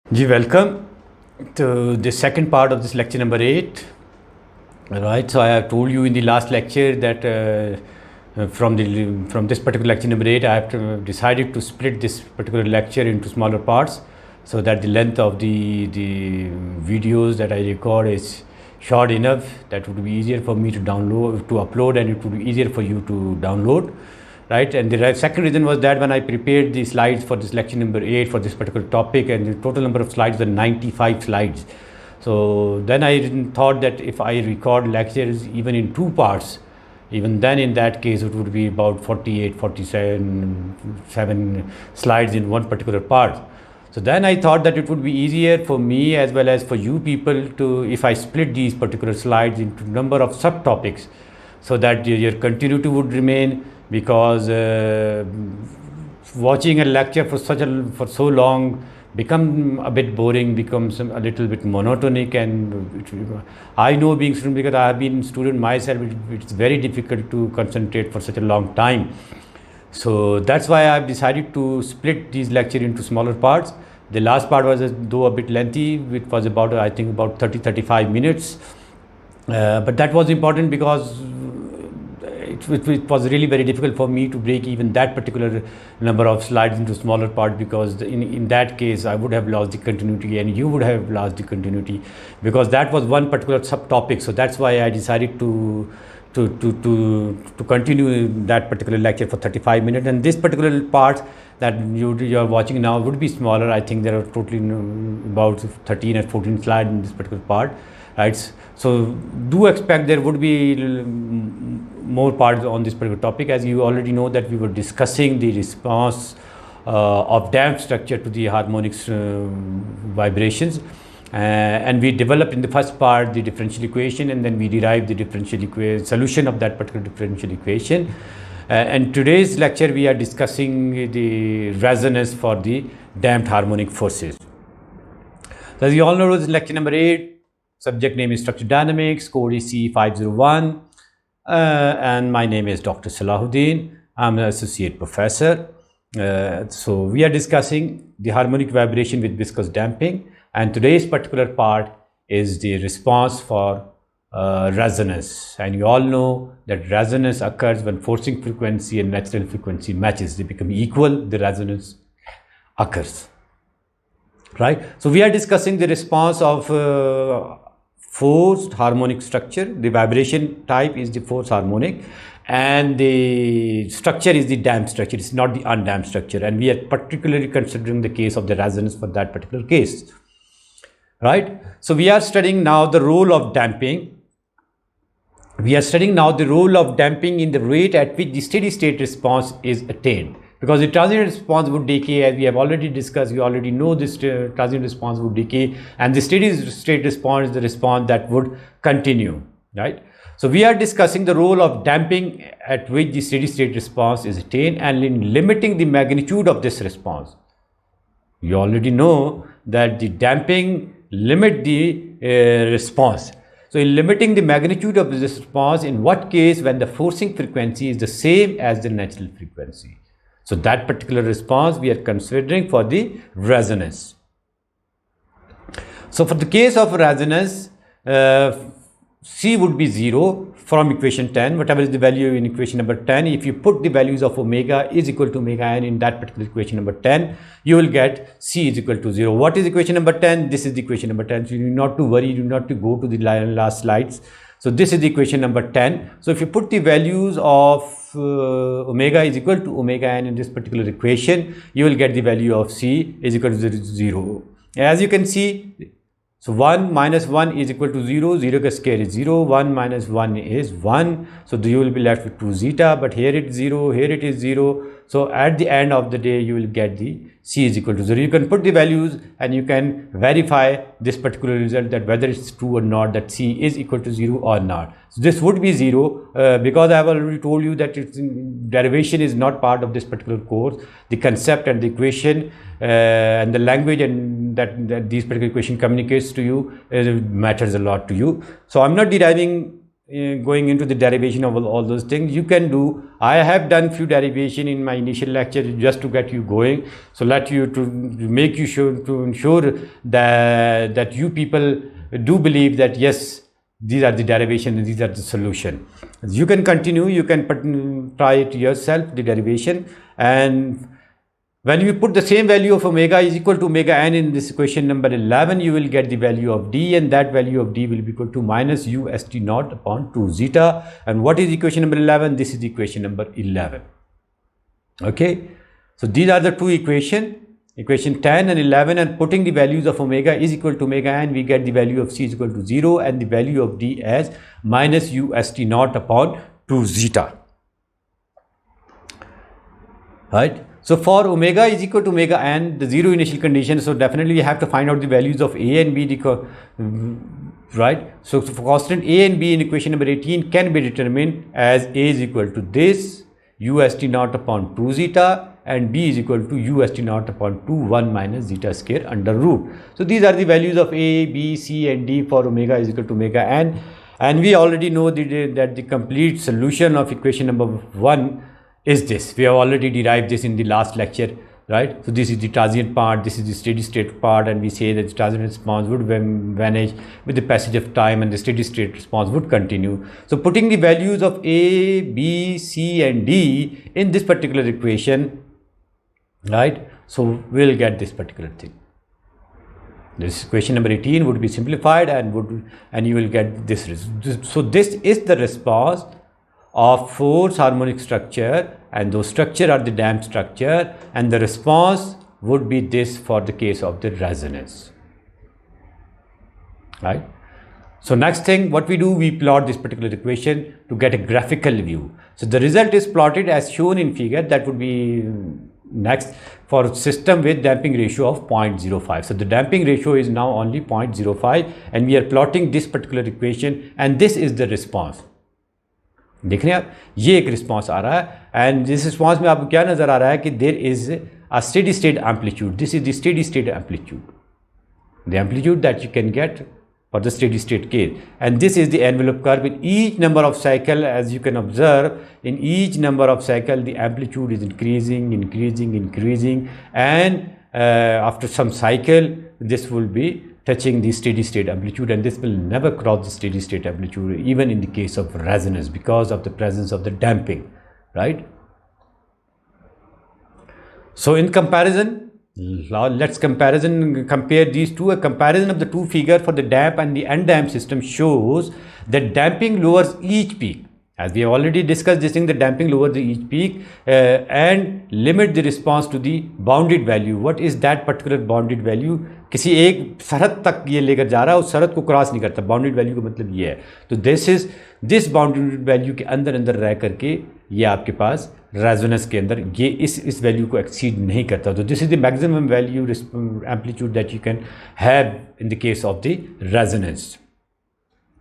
Welcome to the second part of this lecture number 8. Right, so I have told you in the last lecture that from this particular lecture number 8, I have decided to split this particular lecture into smaller parts so that the length of the videos that I record is short enough that it would be easier for me to upload, and it would be easier for you to download. Right, and the second reason was that when I prepared the slides for this lecture number 8 for this particular topic, and the total number of slides were 95 slides. So then I thought that if I record lectures even in two parts, even then in that case it would be about 47 slides in one particular part. So then I thought that it would be easier for me as well as for you people to, if I split these particular slides into number of subtopics, so that your continuity would remain, because watching a lecture for so long become a bit boring, becomes a little bit monotonic, and I know, being student, because I have been student myself, it's very difficult to concentrate for such a long time. So that's why I've decided to split these lecture into smaller parts. The last part was though a bit lengthy. It was about, I think, about 30-35 minutes, but that was important because it was really very difficult for me to break even that particular number of slides into smaller parts, because in that case I would have lost the continuity and you would have lost the continuity, because that was one particular subtopic. So that's why I decided to continue that particular lecture for 35 minutes, and this particular part that you are watching now would be smaller. I think there are totally about 13 or 14 slides in this particular part. Right, so do expect there would be more parts on this particular topic. As you already know that we were discussing the response of damped structure to the harmonics vibrations, and we developed in the first part the differential equation, and then we derived the differential solution of that particular differential equation. And today's lecture we are discussing the resonance for the damped harmonic forces. So as you all know, this is lecture number 8. Subject name is structural dynamics, code is C501, and my name is Dr. Salahuddin. I'm an associate professor. So we are discussing the harmonic vibration with viscous damping, and today's particular part is the response for resonance. And you all know that resonance occurs when forcing frequency and natural frequency matches. They become equal, the resonance occurs. Right, so we are discussing the response of forced harmonic structure. The vibration type is the forced harmonic, and the structure is the damped structure. It's not the undamped structure, and we are particularly considering the case of the resonance for that particular case. Right, so we are studying now the role of damping. We are studying now the role of damping in the rate at which the steady state response is attained. Because the transient response would decay, as we have already discussed. You already know this transient response would decay, and the steady state response is the response that would continue. Right, so we are discussing the role of damping at which the steady state response is attained, and in limiting the magnitude of this response. You already know that the damping limit the response. So in limiting the magnitude of this response, in what case? When the forcing frequency is the same as the natural frequency. So that particular response we are considering for the resonance. So for the case of resonance, C would be 0 from equation 10. Whatever is the value in equation number 10, if you put the values of omega is equal to omega n in that particular equation number 10, you will get C is equal to 0. What is equation number 10? This is the equation number 10. So you need not to worry, you need not to go to the last slides. So this is the equation number 10. So if you put the values of omega is equal to omega n in this particular equation, you will get the value of C is equal to 0. As you can see, so 1 minus 1 is equal to 0, 0 ka square is 0, 1 minus 1 is 1, so you will be left with 2 zeta, but here it is 0, here it is 0, so at the end of the day you will get the C is equal to 0. You can put the values and you can verify this particular result, that whether it's true or not, that C is equal to 0 or not. So this would be 0 because I have already told you that derivation is not part of this particular course. The concept and the equation and the language and that these particular equation communicates to you matters a lot to you. So I'm not deriving going into the derivation of all those things. You can do, I have done few derivation in my initial lecture just to get you going, so let you to make you sure to ensure that you people do believe that yes, these are the derivation and these are the solution. You can continue, you can try it yourself, the derivation, and when you put the same value of omega is equal to omega n in this equation number 11, you will get the value of d, and that value of d will be equal to minus u st naught upon 2 zeta. And what is equation number 11? This is equation number 11. Okay, so these are the two equation 10 and 11, and putting the values of omega is equal to omega n, we get the value of c is equal to 0 and the value of d as minus u st naught upon 2 zeta. Right. So for omega is equal to omega n, the zero initial condition, so definitely we have to find out the values of a and b, right. So for constant a and b in equation number 18 can be determined as a is equal to this u st naught upon 2 zeta and b is equal to u st naught upon 2 1 minus zeta square under root. So these are the values of a, b, c and d for omega is equal to omega n, and we already know that the complete solution of equation number 1 is this. We have already derived this in the last lecture, right? So this is the transient part, this is the steady state part, and we say that the transient response would vanish with the passage of time and the steady state response would continue. So putting the values of a, b, c and d in this particular equation, right? So we'll get this particular thing. This equation number 18 would be simplified and you will get this. So this is the response of force harmonic structure, and those structure are the damped structure, and the response would be this for the case of the resonance, right? So next thing what we do, we plot this particular equation to get a graphical view. So the result is plotted as shown in figure. That would be next for system with damping ratio of 0.05. So the damping ratio is now only 0.05 and we are plotting this particular equation, and this is the response. देख रहे हैं आप, ये एक response आ रहा है, and जिस response में आपको क्या नजर आ रहा है कि there is a steady state amplitude. This is the steady state amplitude, the amplitude that you can get for the steady state case, and this is the envelope curve. In each number of cycle, as you can observe, in each number of cycle the amplitude is increasing, and after some cycle this will be touching the steady state amplitude, and this will never cross the steady state amplitude even in the case of resonance because of the presence of the damping, right? So in comparison, let's compare these two. A comparison of the two figure for the damp and the undamped system shows that damping lowers each peak. As we have already discussed this thing, the damping lowers each peak and limit the response to the bounded value. What is that particular bounded value? किसी एक सरहद तक ये लेकर जा रहा है, उस सरहद को क्रॉस नहीं करता. बाउंडेड वैल्यू का मतलब ये है. तो दिस बाउंडेड वैल्यू के अंदर रह करके ये आपके पास रेजोनेंस के अंदर ये इस वैल्यू को एक्सीड नहीं करता. तो this is the maximum value amplitude that you can have in the case of the resonance.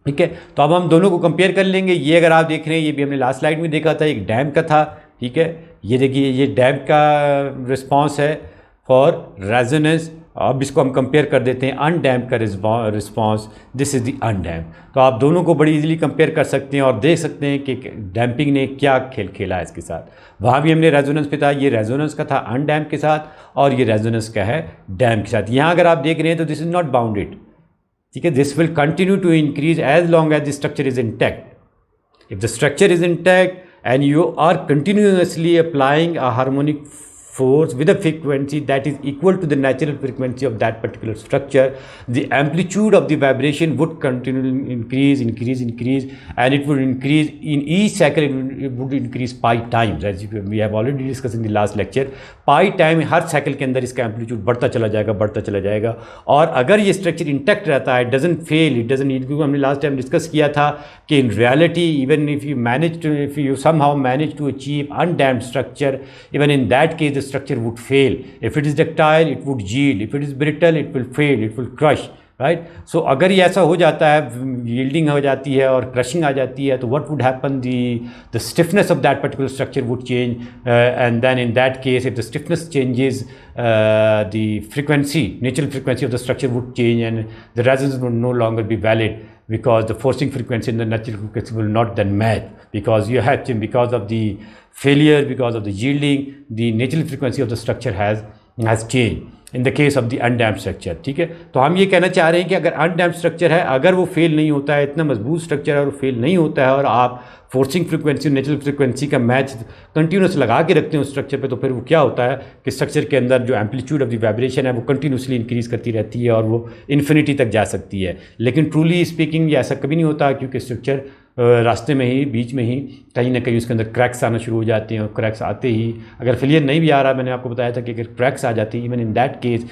ठीक है, तो अब हम दोनों को कंपेयर कर लेंगे. ये अगर आप देख रहे हैं, ये भी हमने लास्ट स्लाइड में देखा था, एक डैम्प का था. ठीक है, ये देखिए, ये डैम्प का रिस्पॉन्स है फॉर रेजोनेंस. अब इसको हम कंपेयर कर देते हैं अनडैम्प का response. This is the undamp. तो आप दोनों को बड़ी इजीली कंपेयर कर सकते हैं और देख सकते हैं कि डैम्पिंग ने क्या खेल खेला है इसके साथ. वहाँ भी हमने रेजोनेंस पे था, ये रेजोनेंस का था अनडैम्प के साथ, और ये रेजोनेंस का है डैम्प के साथ. यहाँ अगर आप देख रहे हैं तो दिस इज़ नॉट बाउंडेड. ठीक है, this will continue to increase as long as the structure is intact. If the structure is intact and you are continuously applying a harmonic force with a frequency that is equal to the natural frequency of that particular structure, the amplitude of the vibration would continually increase, and it would increase in each cycle. It would increase pi times, as we have already discussed in the last lecture. Pi time her cycle के अंदर इसका amplitude बढ़ता चला जाएगा. और अगर ये structure intact रहता है, डजंट फेल, इट डजंट, क्योंकि हमने लास्ट टाइम डिस्कस किया था कि in reality even if you somehow manage to achieve undamped structure, even in that case the structure would fail. If it is ductile, it would yield. If it is brittle, it will fail, it will crush, right? So अगर ये ऐसा हो जाता है, yielding हो जाती है और crushing आ जाती है, तो what would happen? The stiffness of that particular structure would change, and then in that case, if the stiffness changes, the natural frequency of the structure would change, and the resonance would no longer be valid. because the forcing frequency and the natural frequency will not then match, because you have to, because of the failure, because of the yielding, the natural frequency of the structure has changed in the case of the undamped structure. ठीक है, तो हम ये कहना चाह रहे हैं कि अगर अनडैम्प्ड स्ट्रक्चर है, अगर वो फेल नहीं होता है, इतना मजबूत स्ट्रक्चर है और फेल नहीं होता है, और आप फोर्सिंग फ्रीक्वेंसी नेचुरल फ्रीक्वेंसी का मैच कंटिन्यूस लगा के रखते हैं उस स्ट्रक्चर पे, तो फिर वो क्या होता है कि स्ट्रक्चर के अंदर जो एम्पलीट्यूड ऑफ द वाइब्रेशन है वो कंटिन्यूसली इंक्रीज़ करती रहती है और वो इन्फिनिटी तक जा सकती है। लेकिन ट्रूली स्पीकिंग ये ऐसा कभी नहीं होता, क्योंकि स्ट्रक्चर रास्ते में ही, बीच में ही कहीं ना कहीं उसके अंदर क्रैक्स आना शुरू हो जाते हैं, और क्रैक्स आते ही अगर फेलियर नहीं भी आ रहा, मैंने आपको बताया था कि अगर क्रैक्स आ जाती हैं, even in that case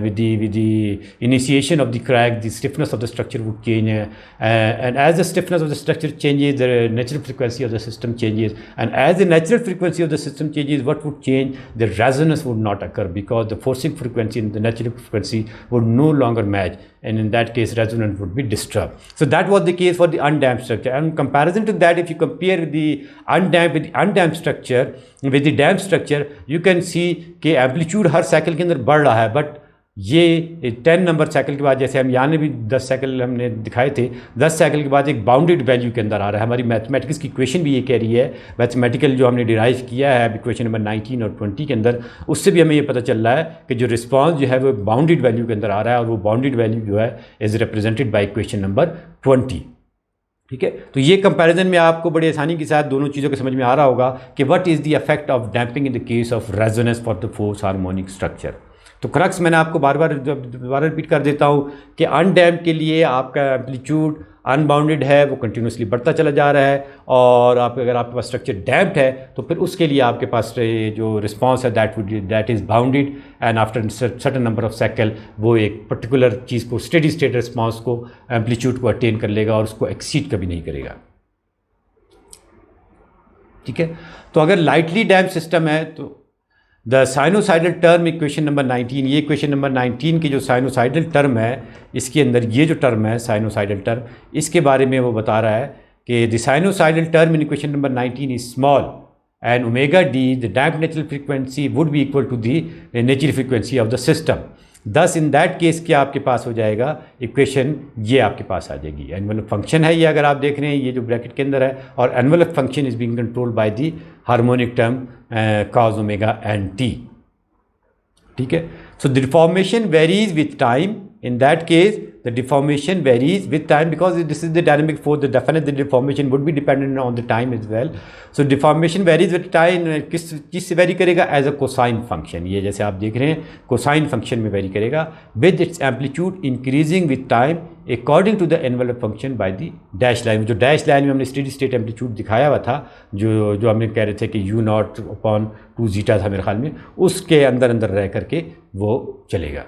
with the initiation of the crack the stiffness of the structure would change, and as the stiffness of the structure changes the natural frequency of the system changes, and as the natural frequency of the system changes what would change, the resonance would not occur, because the forcing frequency and the natural frequency would no longer match, and in that case resonance would be disturbed. So that was the case for the undamped structure, and in comparison to that, if you compare the undamped structure with the damped structure, you can see कि amplitude हर cycle के अंदर बढ़ रहा है, but ये 10 number cycle के बाद, जैसे हम यहाँ भी 10 साइकिल हमने दिखाए थे, 10 साइकिल के बाद एक बाउंडेड वैल्यू के अंदर आ रहा है। हमारी मैथमेटिक्स की इक्वेशन भी ये कह रही है, मैथमेटिकल जो हमने डिराइव किया है इक्वेशन नंबर 19 और 20 के अंदर, उससे भी हमें ये पता चल रहा है कि जो रिस्पॉन्स जो है वो बाउंडेड वैल्यू के अंदर आ रहा है, और वो बाउंडेड वैल्यू जो है is represented by equation number 20। ठीक है, तो ये कंपैरिजन में आपको बड़ी आसानी के साथ दोनों चीज़ों को समझ में आ रहा होगा कि what is the effect of damping in the case of resonance for the force harmonic structure. तो क्रक्स मैंने आपको बार बार रिपीट कर देता हूँ कि अनडैम्प के लिए आपका एम्पलीट्यूड अनबाउंडेड है, वो कंटिन्यूसली बढ़ता चला जा रहा है, और अगर आपके पास स्ट्रक्चर डैम्प्ड है तो फिर उसके लिए आपके पास जो रिस्पांस है that is bounded, and after certain number of cycle वो एक पर्टिकुलर चीज़ को, स्टेडी स्टेट रिस्पांस को, एम्पलीट्यूड को अटेन कर लेगा और उसको एक्सीड कभी नहीं करेगा। ठीक है, तो अगर लाइटली डैम्प सिस्टम है तो the sinusoidal term equation number 19, ये इक्वेशन नंबर 19 की जो साइनोसाइडल टर्म है, इसके अंदर ये जो टर्म है साइनोसाइडल टर्म, इसके बारे में वो बता रहा है कि the sinusoidal term in equation number 19 is small and omega D the damped natural frequency would be equal to the natural frequency of the system. Thus in that case क्या आपके पास हो जाएगा, इक्वेशन ये आपके पास आ जाएगी। एनवेलप फंक्शन है ये, अगर आप देख रहे हैं ये जो ब्रैकेट के अंदर है, और envelope function is being controlled by the harmonic term cos omega N T. ठीक है, so the deformation varies with time, in that case the deformation varies with time, because this is the dynamic force, the definite the deformation would be dependent on the time as well. So deformation varies with time, किस चीज़ से very करेगा, as a cosine function. ये जैसे आप देख रहे हैं cosine function में वेरी करेगा, with its amplitude increasing with time according to the envelope function by the dash line. जो डैश लाइन में हमने स्टेडी स्टेट एम्पलीट्यूड दिखाया हुआ था, जो हमने कह रहे थे कि u नॉट अपॉन 2 जीटा था मेरे ख्याल में, उसके अंदर अंदर रह करके वो चलेगा।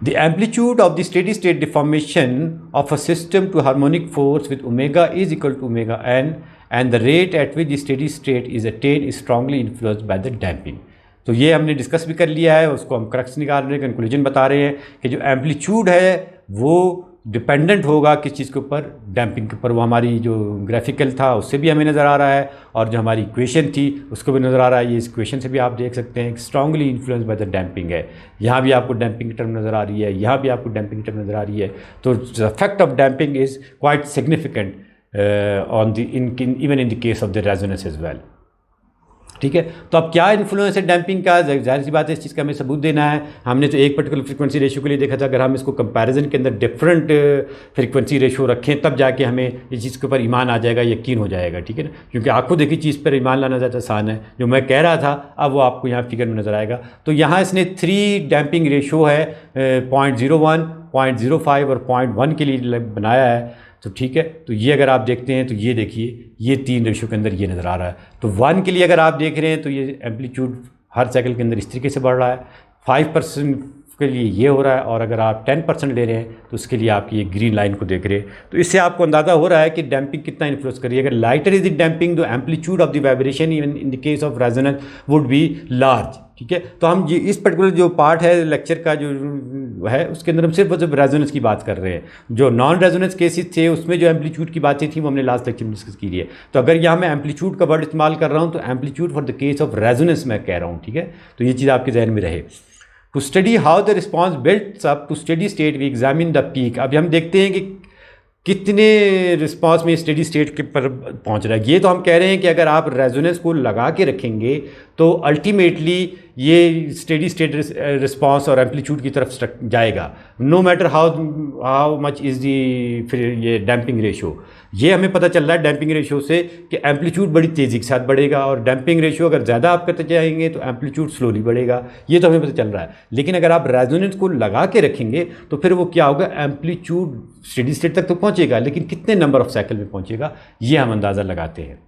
The amplitude of the steady state deformation of a system to harmonic force with omega is equal to omega n, and the rate at which the steady state is attained is strongly influenced by the damping. तो ये हमने discuss भी कर लिया है, उसको हम crux निकाल रहे हैं, कंक्लूजन बता रहे हैं कि जो एम्पलीट्यूड है वो डिपेंडेंट होगा किस चीज़ के ऊपर, डैम्पिंग के ऊपर। वो हमारी जो ग्राफिकल था उससे भी हमें नज़र आ रहा है, और जो हमारी इक्वेशन थी उसको भी नज़र आ रहा है। ये इस इक्वेशन से भी आप देख सकते हैं strongly influence by the damping है। यहाँ भी आपको डैम्पिंग की टर्म नज़र आ रही है, यहाँ भी आपको डैम्पिंग की टर्म नज़र आ रही है। तो the effect of damping is quite significant on the even in the case of the resonance as well. ठीक है, तो अब क्या इन्फ्लुएंस है डैम्पिंग का, जाहिर सी बात है इस चीज़ का हमें सबूत देना है। हमने तो एक पर्टिकुलर फ्रीक्वेंसी रेशियो के लिए देखा था, अगर हम इसको कंपैरिजन के अंदर डिफरेंट फ्रीक्वेंसी रेशियो रखें तब जाके हमें इस चीज़ के ऊपर ईमान आ जाएगा, यकीन हो जाएगा। ठीक है ना, क्योंकि आंखों देखी चीज़ पर ईमान लाना ज़्यादा आसान है। जो मैं कह रहा था अब वो आपको यहाँ फिगर में नज़र आएगा। तो यहाँ इसने 3 डैम्पिंग रेशियो है, 0.01, 0.05 और 0.1 के लिए बनाया है। तो ठीक है, तो ये अगर आप देखते हैं तो ये देखिए ये 3 रेशियो के अंदर ये नज़र आ रहा है। तो 1 के लिए अगर आप देख रहे हैं तो ये एम्पलीट्यूड हर साइकिल के अंदर इस तरीके से बढ़ रहा है, 5% के लिए ये हो रहा है, और अगर आप 10% ले रहे हैं तो उसके लिए आप ये ग्रीन लाइन को देख रहे हैं। तो इससे आपको अंदाज़ा हो रहा है कि डैम्पिंग कितना इन्फ्लुएंस कर रही है। अगर lighter is the damping, the amplitude of the vibration in the case of resonance would be large. ठीक है, तो हम ये इस पर्टिकुलर जो पार्ट है लेक्चर का जो है उसके अंदर हम सिर्फ रेजोनेंस की बात कर रहे हैं। जो नॉन रेजोनेंस केसेस थे उसमें जो एम्पलीट्यूड की बातें थी वो हमने लास्ट लेक्चर में डिस्कस की है। तो अगर यहाँ मैं एम्पलीट्यूड का वर्ड इस्तेमाल कर रहा हूँ तो amplitude for the case of resonance मैं कह रहा हूँ। ठीक है, तो ये चीज़ आपके जहन में रहे। To study how the response builds up to steady state we examine the peak. अब हम देखते हैं कि कितने रिस्पांस में स्टेडी स्टेट के पर पहुंच रहा है। ये तो हम कह रहे हैं कि अगर आप रेजोनेंस को लगा के रखेंगे तो अल्टीमेटली ये स्टेडी स्टेट रिस्पांस और एम्पलीट्यूड की तरफ जाएगा, no matter how much is the फिर ये डैम्पिंग रेशो। ये हमें पता चल रहा है डैम्पिंग रेशो से कि एम्पलीट्यूड बड़ी तेज़ी के साथ बढ़ेगा और डैम्पिंग रेशो अगर ज़्यादा आप करते जाएंगे तो एम्पलीट्यूड स्लोली बढ़ेगा। ये तो हमें पता चल रहा है। लेकिन अगर आप रेजोनेंस को लगा के रखेंगे तो फिर वो क्या होगा, एम्पलीट्यूड स्टेडी स्टेट तक तो पहुंचेगा लेकिन कितने नंबर ऑफ साइकिल में पहुंचेगा ये हम अंदाज़ा लगाते हैं।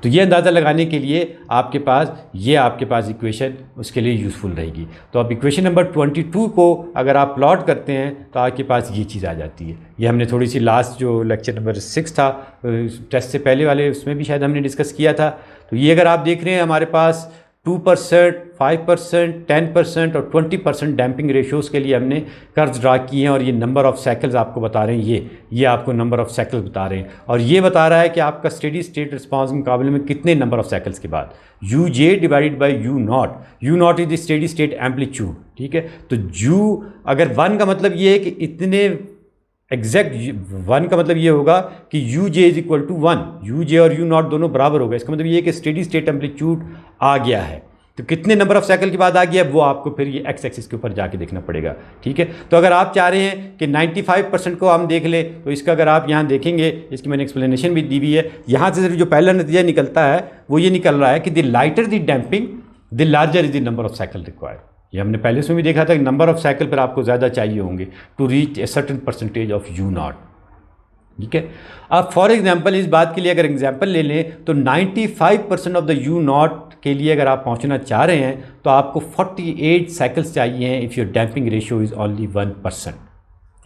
तो ये अंदाज़ा लगाने के लिए आपके पास इक्वेशन उसके लिए यूज़फुल रहेगी। तो अब इक्वेशन नंबर 22 को अगर आप प्लॉट करते हैं तो आपके पास ये चीज़ आ जाती है। ये हमने थोड़ी सी लास्ट जो लेक्चर नंबर 6 था टेस्ट से पहले वाले उसमें भी शायद हमने डिस्कस किया था। तो ये अगर आप देख रहे हैं हमारे पास 2%, 5%, 10% और 20% डैम्पिंग रेशोज़ के लिए हमने कर्व्स ड्रा किए हैं और ये नंबर ऑफ़ साइकिल्स आपको बता रहे हैं। ये आपको नंबर ऑफ़ साइकिल्स बता रहे हैं और ये बता रहा है कि आपका स्टेडी स्टेट रिस्पांस के मुकाबले में कितने नंबर ऑफ़ साइकिल्स के बाद UJ divided by U not is the steady state amplitude. ठीक है, तो U अगर 1 का मतलब ये है कि इतने एग्जैक्ट 1 का मतलब ये होगा कि UJ is equal to 1, UJ और U नॉट दोनों बराबर हो गए। इसका मतलब ये है कि स्टेडी स्टेट एम्पलीट्यूड आ गया है। तो कितने नंबर ऑफ साइकिल के बाद आ गया वो आपको फिर ये एक्स एक्सिस के ऊपर जाके देखना पड़ेगा। ठीक है, तो अगर आप चाह रहे हैं कि 95% को हम देख लें तो इसका अगर आप यहाँ देखेंगे, इसकी मैंने एक्सप्लेनेशन भी दी हुई है। यहाँ से सिर्फ जो पहला नतीजा निकलता है वो ये निकल रहा है कि the lighter the damping the larger is the number of cycle required. ये हमने पहले से भी देखा था कि नंबर ऑफ साइकिल पर आपको ज़्यादा चाहिए होंगे to reach a certain percentage of U nought. ठीक है, अब फॉर एग्जांपल इस बात के लिए अगर एग्जांपल ले लें तो 95% ऑफ द U नॉट के लिए अगर आप पहुंचना चाह रहे हैं तो आपको 48 साइकिल्स चाहिए हैं if your damping ratio is only 1%।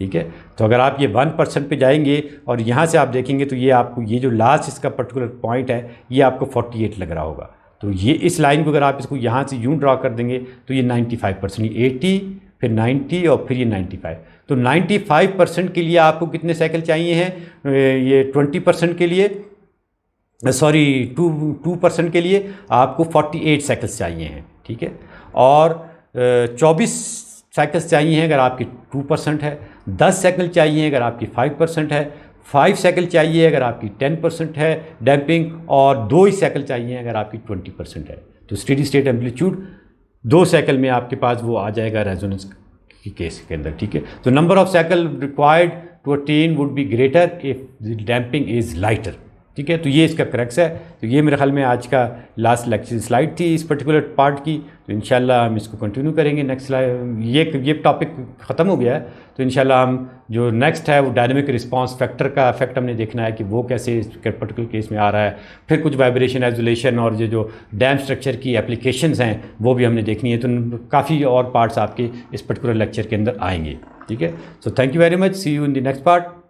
ठीक है, तो अगर आप ये 1% पे जाएंगे और यहाँ से आप देखेंगे तो ये आपको ये जो लास्ट इसका पर्टिकुलर पॉइंट है ये आपको 48 लग रहा होगा। तो ये इस लाइन को अगर आप इसको यहाँ से यूँ ड्रा कर देंगे तो ये 95%, ये 80 फिर 90 और फिर ये 95। तो 95% के लिए आपको कितने साइकिल चाहिए हैं, ये 20% के लिए 2% के लिए आपको 48 साइकिल्स चाहिए हैं। ठीक है, और 24 साइकिल्स चाहिए हैं अगर आपकी 2% है, 10 साइकिल चाहिए अगर आपकी 5% है, 5 साइकिल चाहिए अगर आपकी 10% है डैम्पिंग और 2 ही साइकिल चाहिए अगर आपकी 20% है। तो स्टेडी स्टेट एम्पलीट्यूड 2 साइकिल में आपके पास वो आ जाएगा रेजोनेंस की केस के अंदर। ठीक है, तो number of cycle required to attain would be greater if the damping is lighter. ठीक है, तो ये इसका क्रक्स है। तो ये मेरे ख्याल में आज का लास्ट लेक्चर स्लाइड थी इस पर्टिकुलर पार्ट की। तो इंशाल्लाह हम इसको कंटिन्यू करेंगे नेक्स्ट स्लाइड। ये टॉपिक ख़त्म हो गया है तो इंशाल्लाह हम जो नेक्स्ट है वो डायनेमिक रिस्पांस फैक्टर का इफेक्ट हमने देखना है कि वो कैसे इस पर्टिकुलर केस में आ रहा है। फिर कुछ वाइब्रेशन आइसोलेशन और जो डैम स्ट्रक्चर की एप्लीकेशंस हैं वो भी हमने देखनी है। तो काफ़ी और पार्ट्स आपके इस पर्टिकुलर लेक्चर के अंदर आएंगे। ठीक है, so thank you very much, see you in the next part.